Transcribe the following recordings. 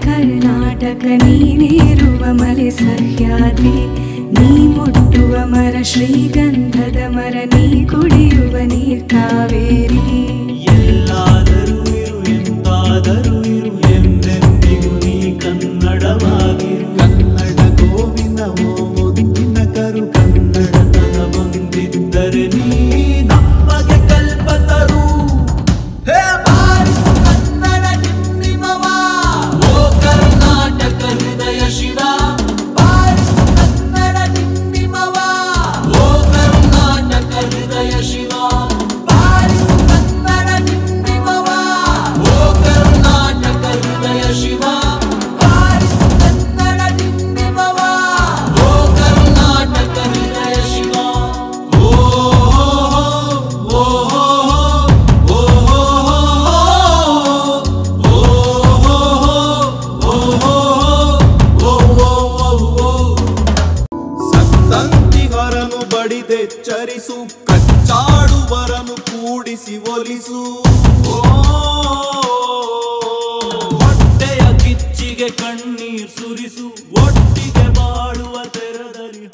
कर्नाटक नीनेरुव मले सह्याद्रि नी मुट्टुव मर श्रीगंधद मर नी कुडियुव नीर कावेरी ಎಲ್ಲಾದರೂ ಇರು ಎಂತಾದರೂ ಇರು ಎಂದೆಂದಿಗೂ ನೀ ಕನ್ನಡವಾಗಿರು ಕನ್ನಡ ಗೋವಿನವೋ ಮುದ್ದಿನ ಕರು ಕನ್ನಡತನ ಬಂದಿದ್ದರೆ ನೀ ನಮಗೆ ಕಲ್ಪತರು ಹೇ ಬಾರಿಸು ಕನ್ನಡ ನಿಮ್ಮಿಮವ ಓ ಕರ್ನಾಟಕ ಹೃದಯ ಶಿವ ಬಾರಿಸು ಕನ್ನಡ ನಿಮ್ಮಿಮವ ಓ ಕರ್ನಾಟಕ ಹೃದಯ ಶಿವ ಚರಿಸು ಕಚ್ಚಾಡುವರನು ಕೂಡಿಸಿ ಒಲಿಸು ಹೊಟ್ಟೆಯ ಕಿಚ್ಚಿಗೆ ಕಣ್ಣೀರ್ ಸುರಿಸು ಒಟ್ಟಿಗೆ ಬಾಳುವ ತೆರದಲ್ಲಿ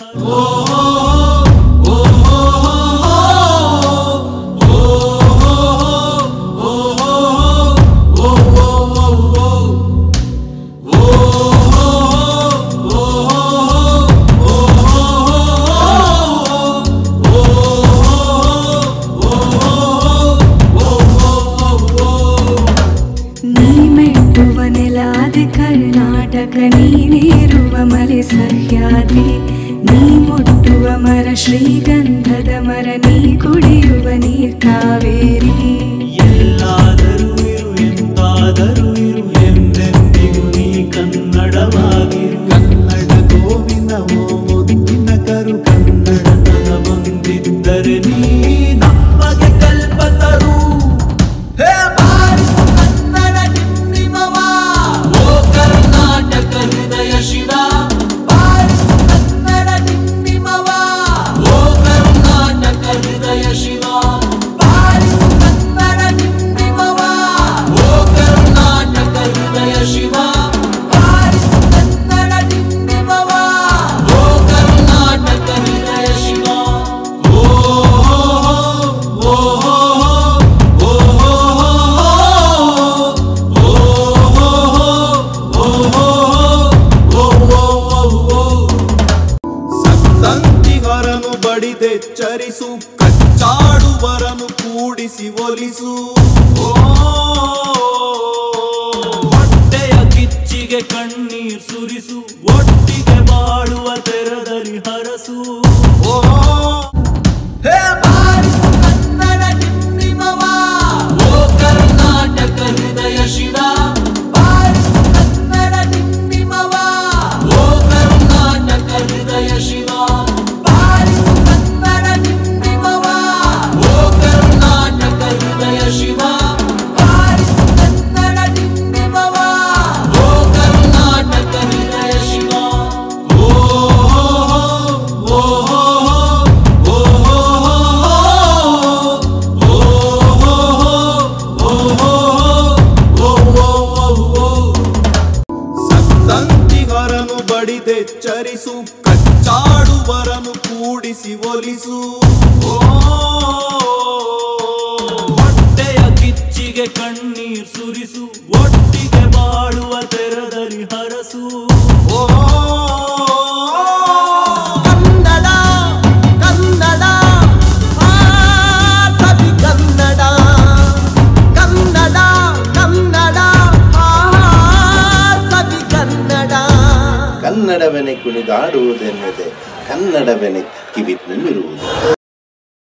कर्नाटक नीनेरुव मले सह्याद्रि नी मुट्टुव मर श्रीगंधद मर नी कुडियुव नीर कावेरी ಎಲ್ಲಾದರೂ ಇರು ಎಂತಾದರೂ ಇರು ಎಂದೆಂದಿಗೂ ನೀ ಕನ್ನಡವಾಗಿರು ಕನ್ನಡ ಗೋವಿನವೋ ಮುದ್ದಿನ ಕರು ಕನ್ನಡತನ ಬಂದಿದ್ದರೆ ನೀ ನಮಗೆ ಕಲ್ಪತರು ಹೇ ಬಾರಿಸು ಕನ್ನಡ ನಿಮ್ಮಿಮವ ಕರ್ನಾಟಕ ಹೃದಯ ಶಿವ ಬಾರಿಸು ಕನ್ನಡ ನಿಮ್ಮಿಮವ ಓ ಕರ್ನಾಟಕ ಹೃದಯ ಶಿವ ಬಾರಿಸು ಕನ್ನಡ ನಿಮ್ಮಿಮವ ಓ ಕರ್ನಾಟಕ ಹೃದಯ ಶಿವ ಬಾರಿಸು ಕನ್ನಡ ನಿಮ್ಮಿಮವ ಓ ಕರ್ನಾಟಕ ಹೃದಯ ಶಿವ ಸಂತಿಗರನು ಬಡಿದೆ ಚರಿಸು ಕಚ್ಚಾಡುವರನು ಕೂಡಿಸಿ ಒಲಿಸು ಹೊಟ್ಟೆಯ ಕಿಚ್ಚಿಗೆ ಕಣ್ಣೀರ್ ಸುರಿಸು ಒಟ್ಟಿಗೆ ಬಾಳುವ ತೆರದಲ್ಲಿ ಹರಸು ಹೇ ಬಾರಿಸು ಕನ್ನಡ ನಿಮ್ಮಿಮವ ಓ ಕರ್ನಾಟಕ ಹೃದಯ ಶಿವ ಬಾರಿಸು ಕನ್ನಡ ನಿಮ್ಮಿಮವ ಓ ಕರ್ನಾಟಕ ಹೃದಯ ಶಿವ ಬಾರಿಸು ಕನ್ನಡ ನಿಮ್ಮಿಮವ ಓ ಕರ್ನಾಟಕ ಹೃದಯ ಶಿವ ಬಾರಿಸು ಕನ್ನಡ ನಿಮ್ಮಿಮವ ಓ ಕರ್ನಾಟಕ ಹೃದಯ ಶಿವ ಸಂತಿಗರನು ಬಡಿದೆ ಚರಿಸು ಕಚ್ಚಾಡುವರನು ಕೂಡಿಸಿ ಒಲಿಸು ಹೊಟ್ಟೆಯ ಕಿಚ್ಚಿಗೆ ಕಣ್ಣೀರ್ ಸುರಿಸು ಒಟ್ಟಿಗೆ ಬಾಳುವ ತೆರದಲ್ಲಿ ಹರಸು ಕನ್ನಡ ಕನ್ನಡ ಸವಿ ಕನ್ನಡ ಕನ್ನಡ ಕನ್ನಡ ಸವಿ ಕನ್ನಡ ಕನ್ನಡವೆನೆ ಕುಣಿದಾಡುವುದೆನ್ನದೆ ಕನ್ನಡವೆನೆ ಕಿವಿನಲ್ಲಿರುವುದು